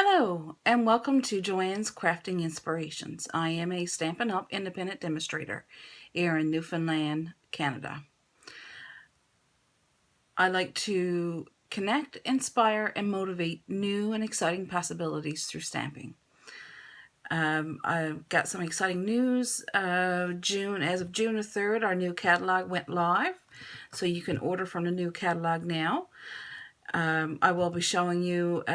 Hello and welcome to Joanne's Crafting Inspirations. I am a Stampin Up Independent Demonstrator here in Newfoundland, Canada. I like to connect, inspire, and motivate new and exciting possibilities through stamping. I've got some exciting news. As of June the 3rd, our new catalog went live, so you can order from the new catalog now. I will be showing you,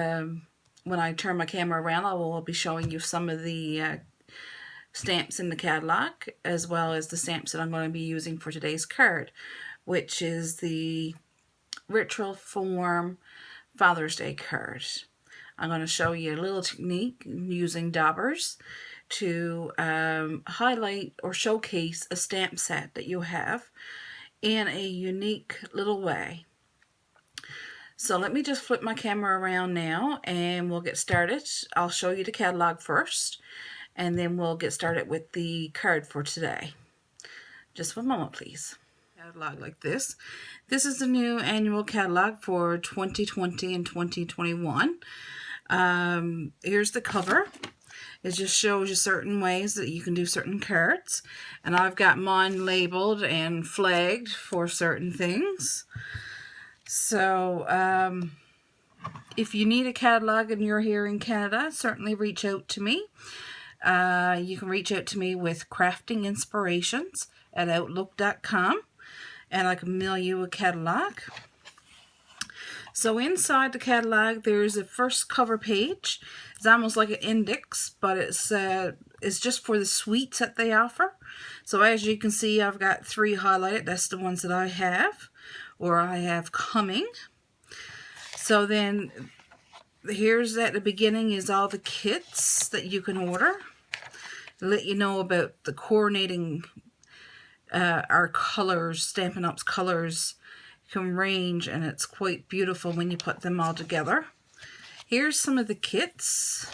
when I turn my camera around, I will be showing you some of the stamps in the catalog, as well as the stamps that I'm going to be using for today's card, which is the Retiform Father's Day card. I'm going to show you a little technique using Daubers to highlight or showcase a stamp set that you have in a unique little way. So let me just flip my camera around now and we'll get started. I'll show you the catalog first and then we'll get started with the card for today. Just one moment, please. Catalog like this. This is the new annual catalog for 2020 and 2021. Here's the cover. It just shows you certain ways that you can do certain cards. And I've got mine labeled and flagged for certain things. So, if you need a catalog and you're here in Canada, certainly reach out to me. You can reach out to me with craftinginspirations@outlook.com and I can mail you a catalog. So inside the catalog, there's a first cover page. It's almost like an index, but it's just for the suites that they offer. So as you can see, I've got 3 highlighted. That's the ones that I have, or I have coming. So then here's at the beginning is all the kits that you can order. Let you know about the coordinating our colors. Stampin' Up's colors can range, and it's quite beautiful when you put them all together. Here's some of the kits.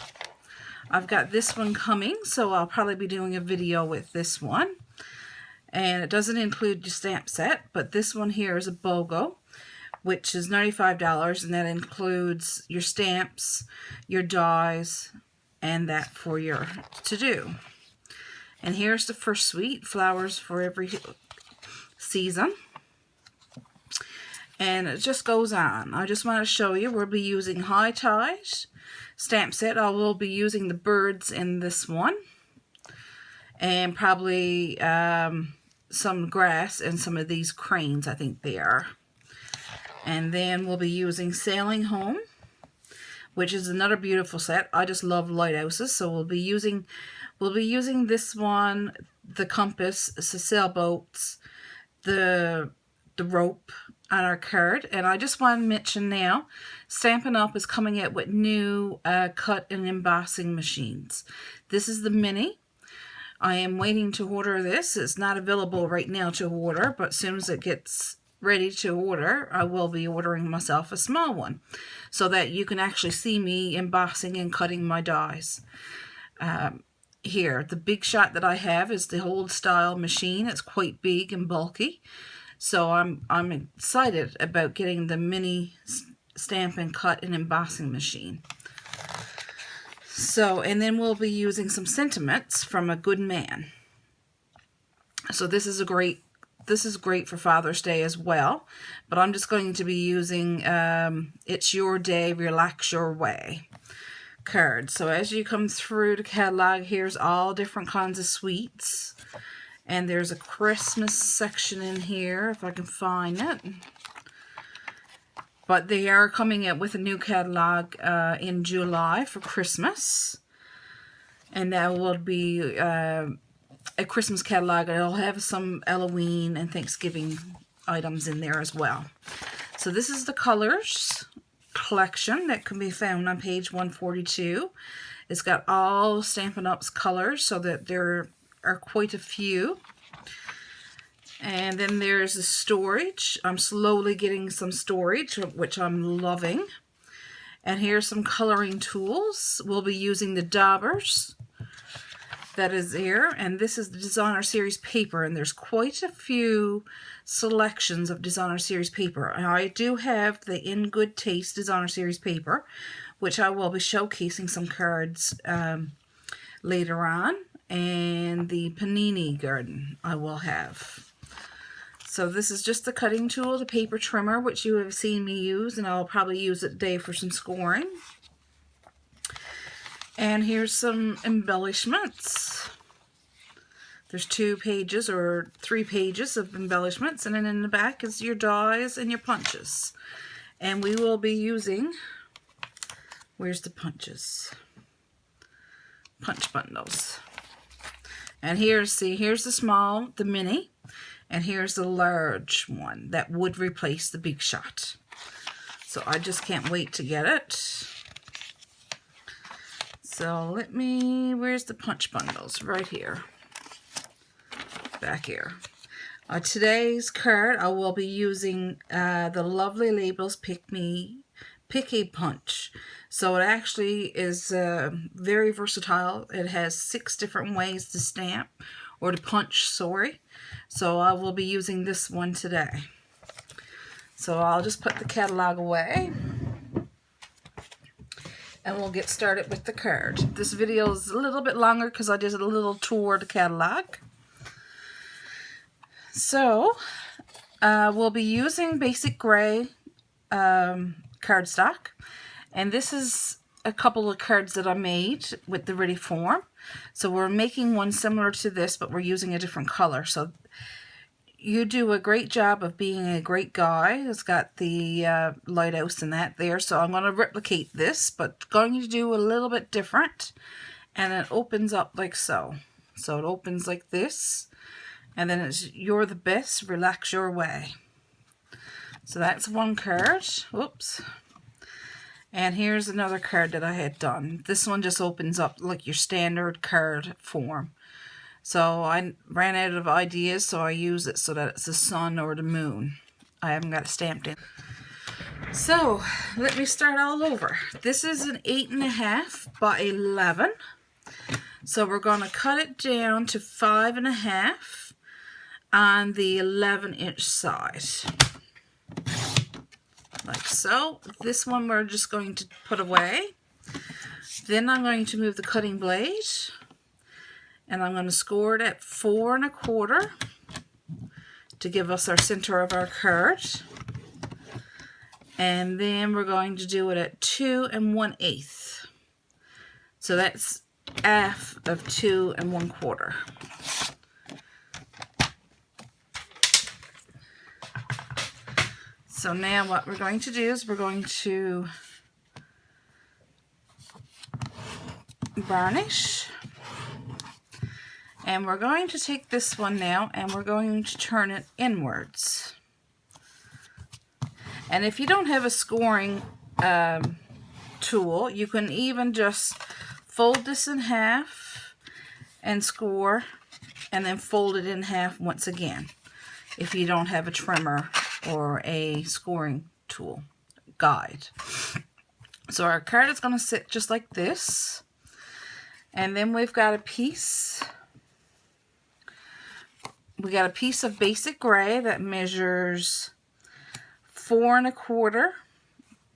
I've got this one coming, so I'll probably be doing a video with this one. And it doesn't include your stamp set, but this one here is a BOGO, which is $95, and that includes your stamps, your dies, and that for your to-do. And here's the first suite, flowers for every season. And it just goes on. I just want to show you, we'll be using high ties stamp set. I will be using the birds in this one. And probably some grass and some of these cranes, I think they are. And then we'll be using Sailing Home, which is another beautiful set. I just love lighthouses, so we'll be using this one, the compass, the sailboats, the rope on our card. And I just want to mention now, Stampin' Up is coming out with new cut and embossing machines. This is the mini. I am waiting to order this. It's not available right now to order, but as soon as it gets ready to order, I will be ordering myself a small one so that you can actually see me embossing and cutting my dies. Here, the big shot that I have is the old style machine. It's quite big and bulky. So I'm excited about getting the mini Stampin' Cut and embossing machine. So, and then we'll be using some sentiments from A Good Man. So this is great for Father's Day as well. But I'm just going to be using It's Your Day, Relax Your Way card. So as you come through the catalog, here's all different kinds of sweets. And there's a Christmas section in here, if I can find it. But they are coming out with a new catalog in July for Christmas. And that will be a Christmas catalog. It'll have some Halloween and Thanksgiving items in there as well. So this is the colors collection that can be found on page 142. It's got all Stampin' Up's colors, so that there are quite a few. And then there's the storage. I'm slowly getting some storage, which I'm loving. And here's some coloring tools. We'll be using the Daubers. That is there. And this is the Designer Series paper. And there's quite a few selections of Designer Series paper. And I do have the In Good Taste Designer Series paper, which I will be showcasing some cards later on, and the Panini Garden I will have. So this is just the cutting tool, the paper trimmer, which you have seen me use, and I'll probably use it today for some scoring. And here's some embellishments. There's 2 pages or 3 pages of embellishments, and then in the back is your dies and your punches. And we will be using, where's the punches? Punch bundles. And here's the small, the mini, and here's the large one that would replace the Big Shot. So I just can't wait to get it. So where's the punch bundles? Right here. Back here. Today's card, I will be using the Lovely Labels Pick a Punch. So it actually is very versatile. It has 6 different ways to stamp, or to punch, sorry. So I will be using this one today. So I'll just put the catalog away, and we'll get started with the card. This video is a little bit longer because I did a little tour of the catalog. So, we'll be using basic gray cardstock. And this is a couple of cards that I made with the Retiform. So we're making one similar to this, but we're using a different color. So you do a great job of being a great guy. It's got the lighthouse and that there. So I'm going to replicate this, but going to do a little bit different. And it opens up like so. So it opens like this. And then it's You're the Best, Relax Your Way. So that's one card. Whoops. And here's another card that I had done. This one just opens up like your standard card form. So I ran out of ideas, so I use it so that it's the sun or the moon. I haven't got it stamped in. So let me start all over. This is an 8.5 by 11. So we're going to cut it down to 5.5 on the 11-inch side. Like so. This one we're just going to put away. Then I'm going to move the cutting blade, and I'm going to score it at 4 1/4 to give us our center of our card. And then we're going to do it at 2 1/8. So that's half of 2 1/4. So now what we're going to do is we're going to varnish. And we're going to take this one now and we're going to turn it inwards. And if you don't have a scoring tool, you can even just fold this in half and score, and then fold it in half once again if you don't have a trimmer or a scoring tool guide. So our card is going to sit just like this, and then we've got a piece. We got a piece of basic gray that measures 4 1/4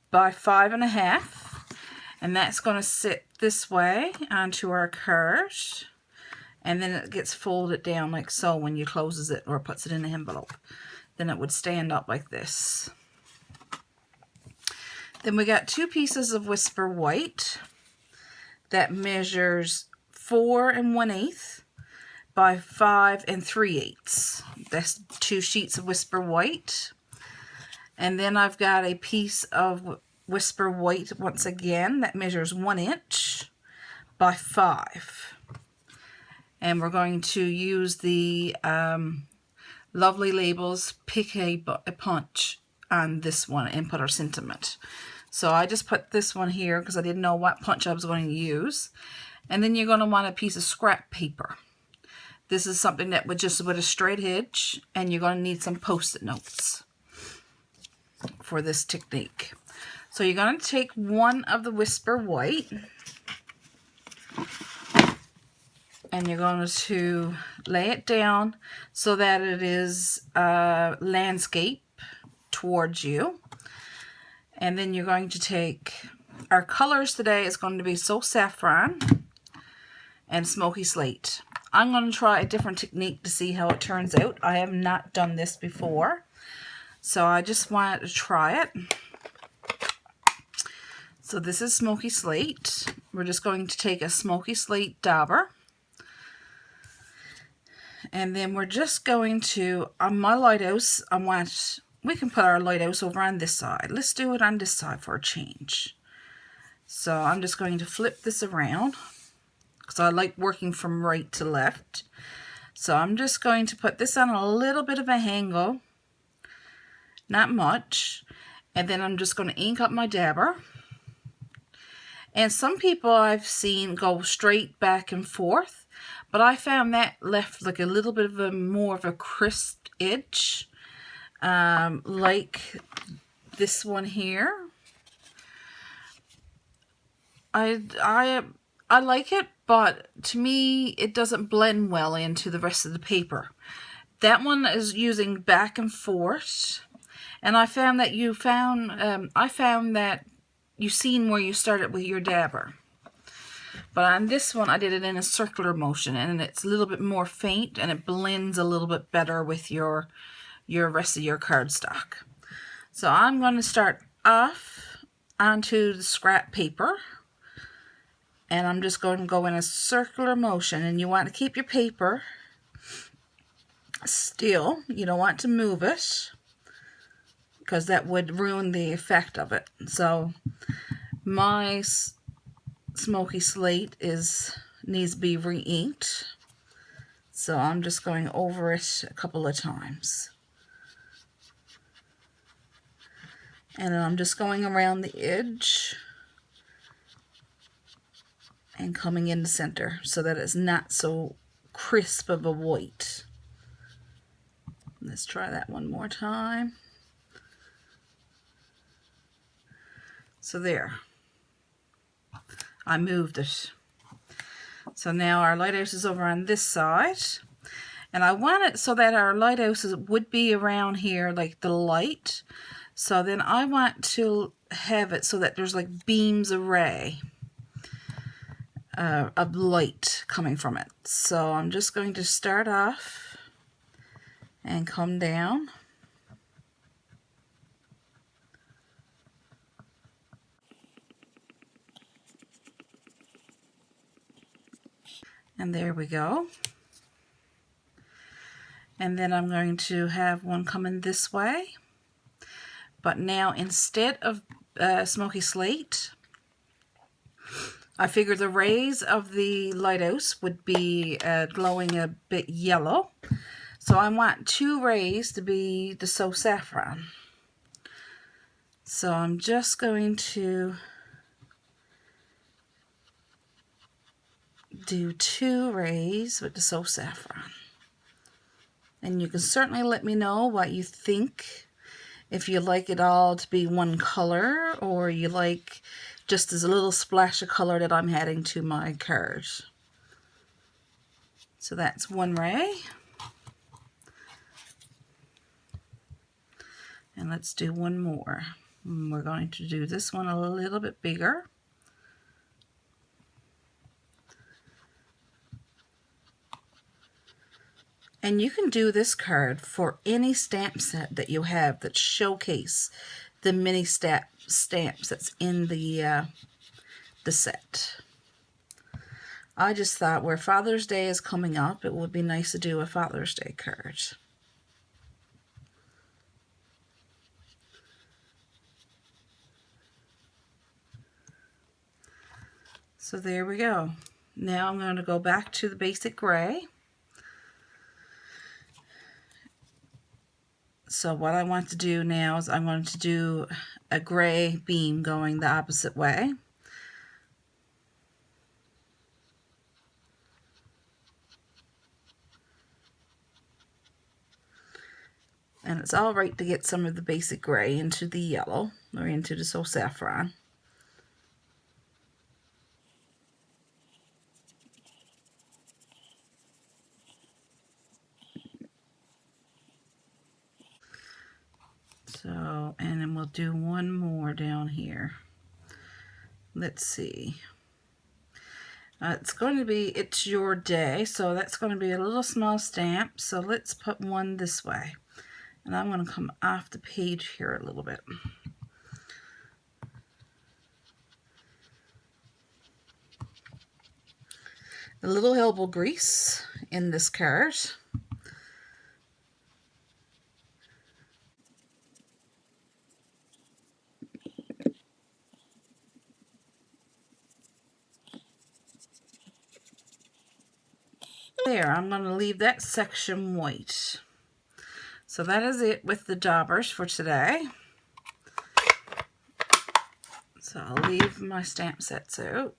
by 5 1/2, and that's going to sit this way onto our card, and then it gets folded down like so when you closes it or puts it in the envelope. Then it would stand up like this. Then we got 2 pieces of Whisper White that measures 4 1/8 by 5 3/8. That's 2 sheets of Whisper White. And then I've got a piece of Whisper White once again that measures 1 inch by 5. And we're going to use the Lovely Labels Pick a Punch on this one and put our sentiment. So I just put this one here because I didn't know what punch I was going to use. And then you're going to want a piece of scrap paper. This is something that with a straight edge, and you're going to need some Post-it notes for this technique. So you're going to take one of the Whisper White, and you're going to lay it down so that it is landscape towards you. And then you're going to take our colors today is going to be So Saffron and Smoky Slate. I'm going to try a different technique to see how it turns out. I have not done this before, so I just wanted to try it. So this is Smoky Slate. We're just going to take a Smoky Slate dauber. And then we're just going to, on my lighthouse, we can put our lighthouse over on this side. Let's do it on this side for a change. So I'm just going to flip this around because I like working from right to left. So I'm just going to put this on a little bit of a angle, not much. And then I'm just going to ink up my dabber. And some people I've seen go straight back and forth, but I found that left like a little bit of a more of a crisp edge, like this one here. I like it, but to me it doesn't blend well into the rest of the paper. That one is using back and forth, and I found that you've seen where you started with your dabber. But on this one, I did it in a circular motion, and it's a little bit more faint, and it blends a little bit better with your rest of your cardstock. So I'm going to start off onto the scrap paper, and I'm just going to go in a circular motion, and you want to keep your paper still. You don't want to move it, because that would ruin the effect of it. So my Smoky Slate needs to be re-inked. So I'm just going over it a couple of times. And then I'm just going around the edge and coming in the center so that it's not so crisp of a white. Let's try that one more time. So there, I moved it. So now our lighthouse is over on this side, and I want it so that our lighthouses would be around here like the light. So then I want to have it so that there's like beams array of light coming from it. So I'm just going to start off and come down. And there we go. And then I'm going to have one coming this way. But now instead of Smoky Slate, I figured the rays of the lighthouse would be glowing a bit yellow. So I want two rays to be the So Saffron. So I'm just going to do two rays with the So Saffron. And you can certainly let me know what you think. If you like it all to be one color, or you like just as a little splash of color that I'm adding to my card. So that's one ray. And let's do one more. We're going to do this one a little bit bigger. And you can do this card for any stamp set that you have that showcase the mini stamps that's in the set. I just thought where Father's Day is coming up, it would be nice to do a Father's Day card. So there we go. Now I'm going to go back to the basic gray. So what I want to do now is I'm going to do a gray beam going the opposite way. And it's all right to get some of the basic gray into the yellow or into the So Saffron. So, and then we'll do one more down here. let's see. It's going to be It's Your Day, so that's going to be a little small stamp. So let's put one this way. And I'm going to come off the page here a little bit. A little elbow grease in this card. There, I'm going to leave that section white. So that is it with the Daubers for today. So I'll leave my stamp sets out.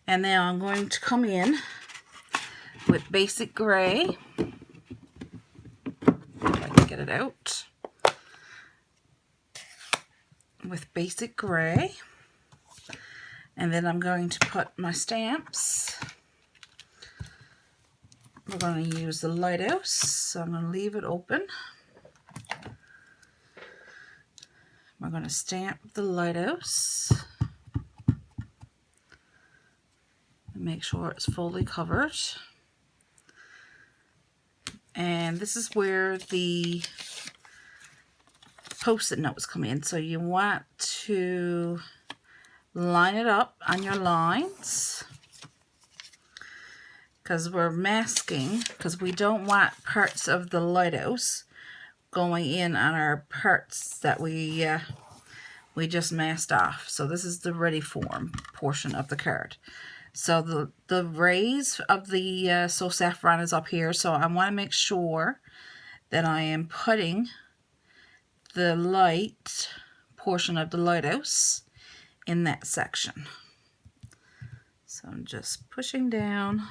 And now I'm going to come in with basic gray. If I can get it out. With basic gray. And then I'm going to put my stamps. We're going to use the lighthouse, so I'm going to leave it open. We're going to stamp the lighthouse. And make sure it's fully covered. And this is where the Post-it notes come in. So you want to line it up on your lines, because we're masking, because we don't want parts of the lighthouse going in on our parts that we just masked off. So this is the Retiform portion of the card. So the rays of the So Saffron is up here, so I want to make sure that I am putting the light portion of the lighthouse in that section. So I'm just pushing down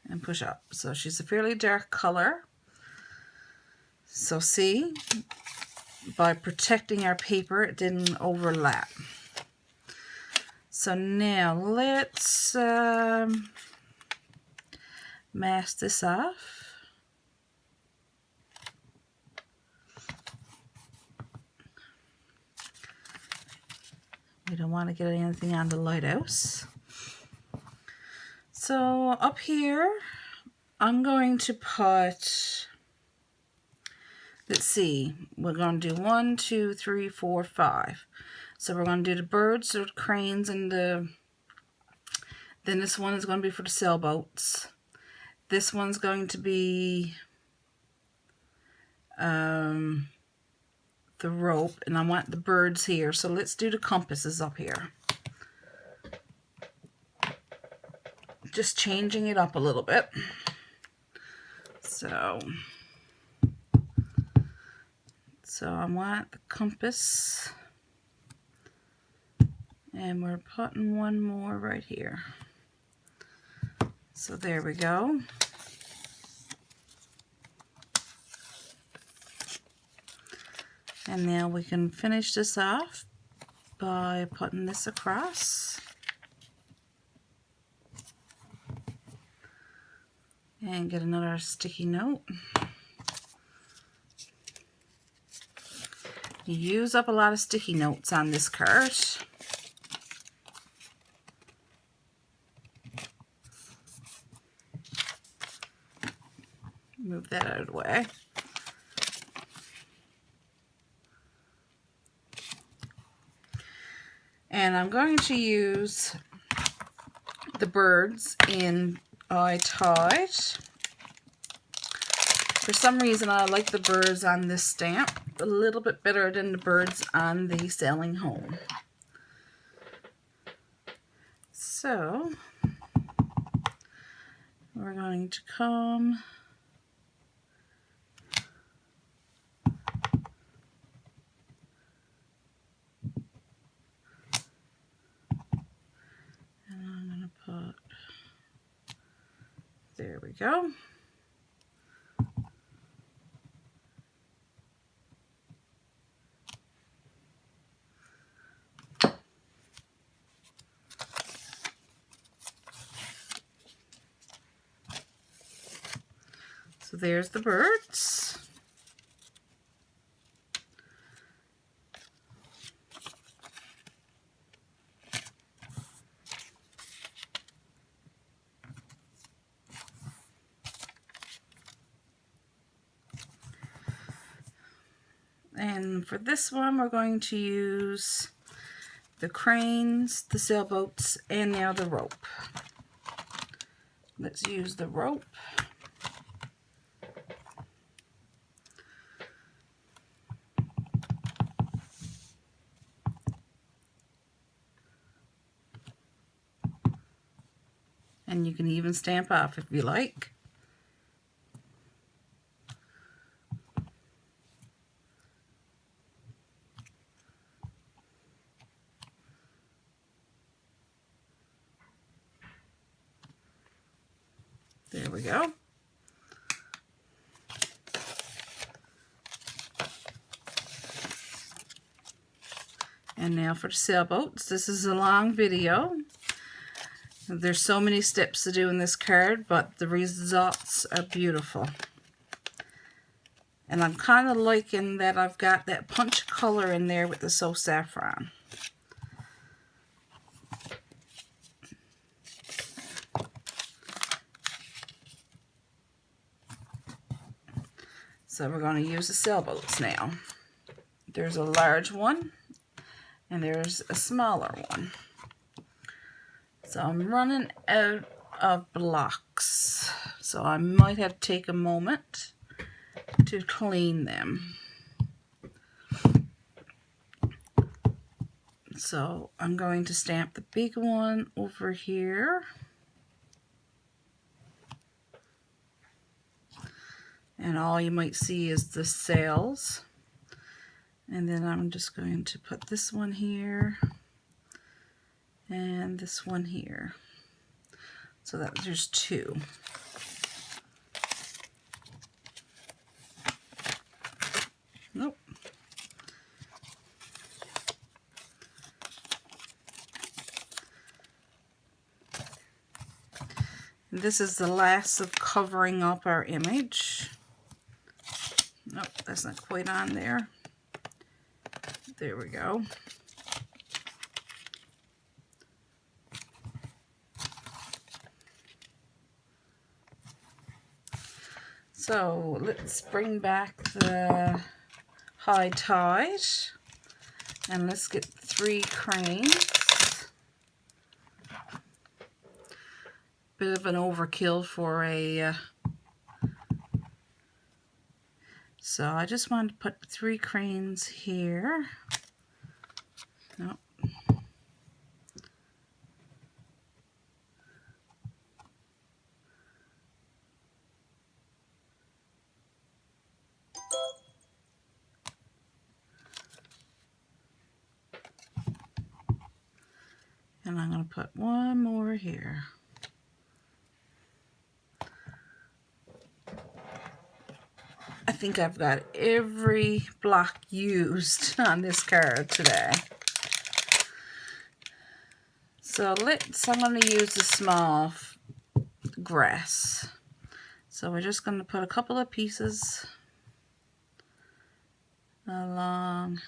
and push up. So she's a fairly dark color. So see, by protecting our paper, it didn't overlap. So now let's mask this off. We don't want to get anything on the lighthouse. So up here, I'm going to put, let's see, we're going to do 1, 2, 3, 4, 5. So we're going to do the birds or cranes, and then this one is going to be for the sailboats. This one's going to be the rope, and I want the birds here. So let's do the compasses up here. Just changing it up a little bit. So I want the compass, and we're putting one more right here. So there we go. And now we can finish this off by putting this across. And get another sticky note. You use up a lot of sticky notes on this card. Move that out of the way. And I'm going to use the birds in I Tied. For some reason, I like the birds on this stamp a little bit better than the birds on the Sailing Home. So we're going to come there we go. So there's the birds. And for this one, we're going to use the cranes, the sailboats, and now the rope. Let's use the rope. And you can even stamp off if you like. There we go. And now for the sailboats. This is a long video. There's so many steps to do in this card, but the results are beautiful. And I'm kind of liking that I've got that punch color in there with the Saffron. So we're going to use the sailboats now. There's a large one and there's a smaller one. So I'm running out of blocks. So I might have to take a moment to clean them. So I'm going to stamp the big one over here. And all you might see is the sails. And then I'm just going to put this one here and this one here. So that there's two. Nope. And this is the last of covering up our image. Nope, that's not quite on there. There we go. So let's bring back the high tide and let's get 3 cranes. Bit of an overkill for a so I just wanted to put 3 cranes here. Nope. And I'm going to put 1 more here. I think I've got every block used on this card today. So I'm going to use the small grass. So we're just going to put a couple of pieces along.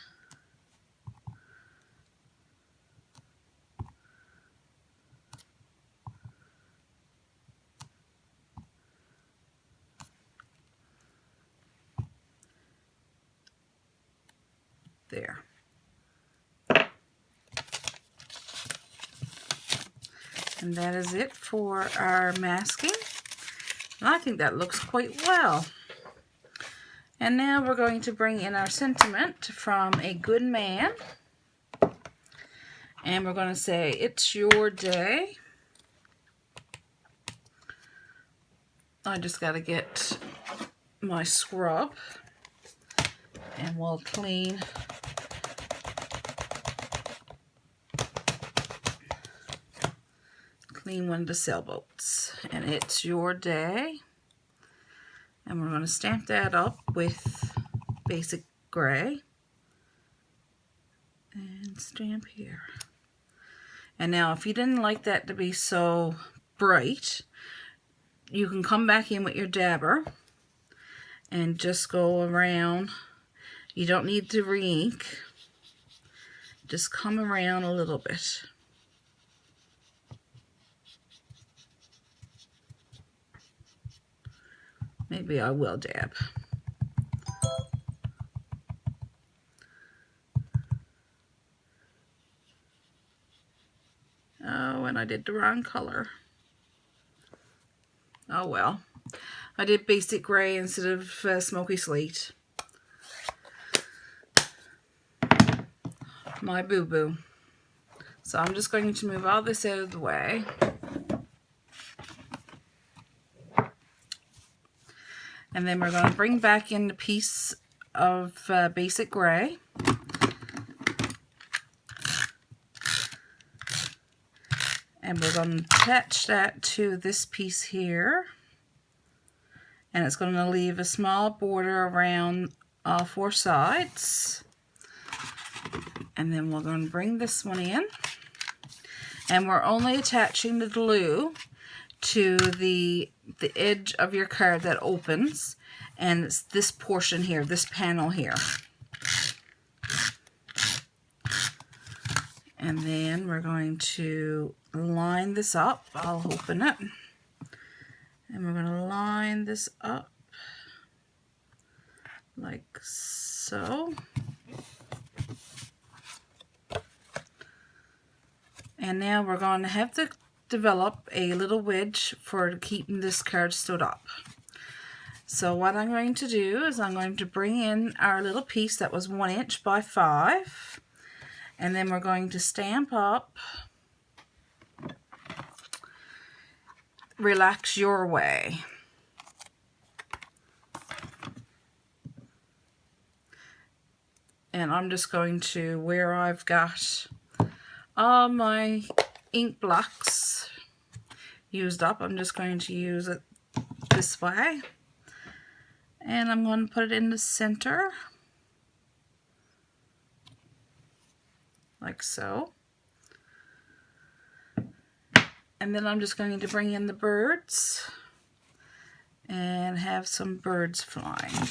There. And that is it for our masking. And I think that looks quite well. And now we're going to bring in our sentiment from A Good Man. And we're going to say, it's your day. I just got to get my scrub. And we'll clean one of the sailboats. And it's your day. And we're going to stamp that up with basic gray. And stamp here. And now if you didn't like that to be so bright, you can come back in with your dabber and just go around. You don't need to re-ink. Just come around a little bit. Maybe I will dab. I did the wrong color. Oh well. I did basic gray instead of smoky slate. My boo-boo. So I'm just going to move all this out of the way. And then we're going to bring back in the piece of basic gray. And we're going to attach that to this piece here. And it's going to leave a small border around all four sides. And then we're going to bring this one in. And we're only attaching the glue to the edge of your card that opens. And it's this portion here, this panel here. And then we're going to line this up. I'll open it. And we're going to line this up like so. And now we're going to have to develop a little wedge for keeping this card stood up. So what I'm going to do is I'm going to bring in our little piece that was 1 inch by 5. And then we're going to stamp up Relax Your Way. And I'm just going to, where I've got all my ink blocks used up, I'm just going to use it this way. And I'm going to put it in the center. Like so. And then I'm just going to bring in the birds and have some birds flying.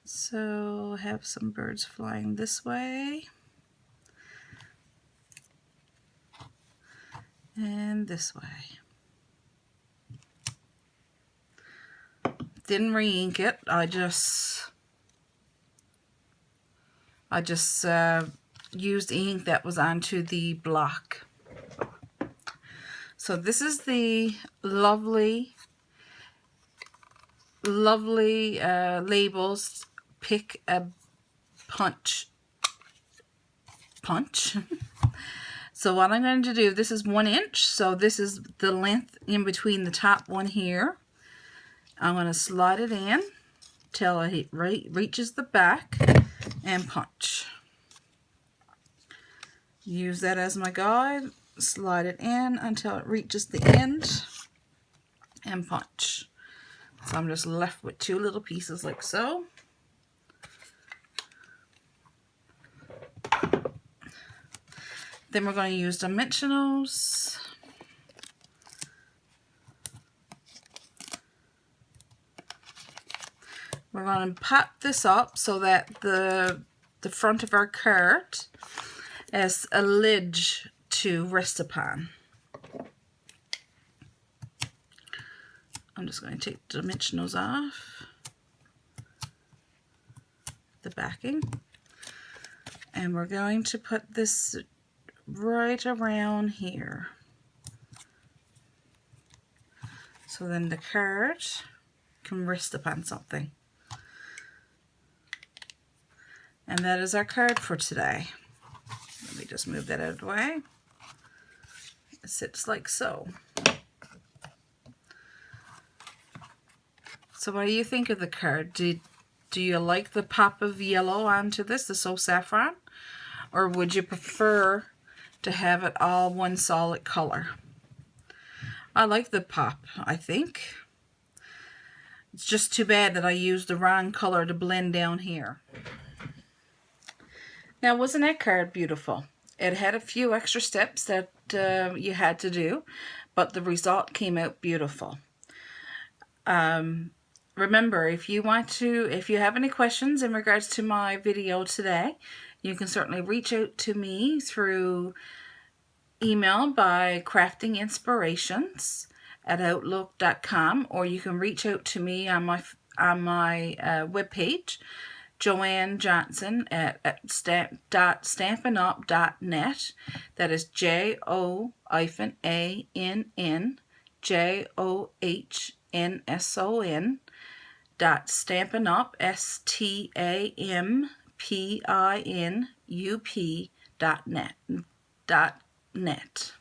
So have some birds flying this way and this way. Didn't re-ink it, I just used ink that was onto the block. So this is the lovely Labels Pick a Punch. So what I'm going to do, this is 1 inch, so this is the length in between the top one here. I'm going to slide it in till it reaches the back and punch. Use that as my guide, slide it in until it reaches the end and punch. So I'm just left with 2 little pieces like so. Then we're going to use dimensionals. We're going to pop this up so that the front of our card has a lid to rest upon. I'm just going to take the dimensionals off the backing, and we're going to put this right around here. So then the card can rest upon something. And that is our card for today. Let me just move that out of the way. It sits like so. So what do you think of the card? Do you like the pop of yellow onto this, the So Saffron? Or would you prefer to have it all one solid color? I like the pop, I think. It's just too bad that I used the wrong color to blend down here. Now, wasn't that card beautiful? It had a few extra steps that you had to do, but the result came out beautiful. Remember, if you have any questions in regards to my video today, you can certainly reach out to me through email by craftinginspirations@outlook.com, or you can reach out to me on my webpage Joanne Johnson at stampinup.net. That is JOANNJOHNSON .stampinup STAMPINUP.net.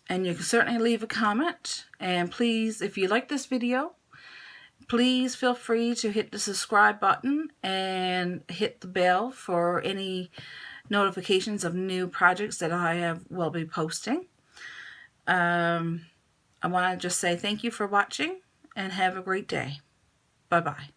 And you can certainly leave a comment. And please, if you like this video, please feel free to hit the subscribe button and hit the bell for any notifications of new projects that I will be posting. I want to just say thank you for watching and have a great day. Bye-bye.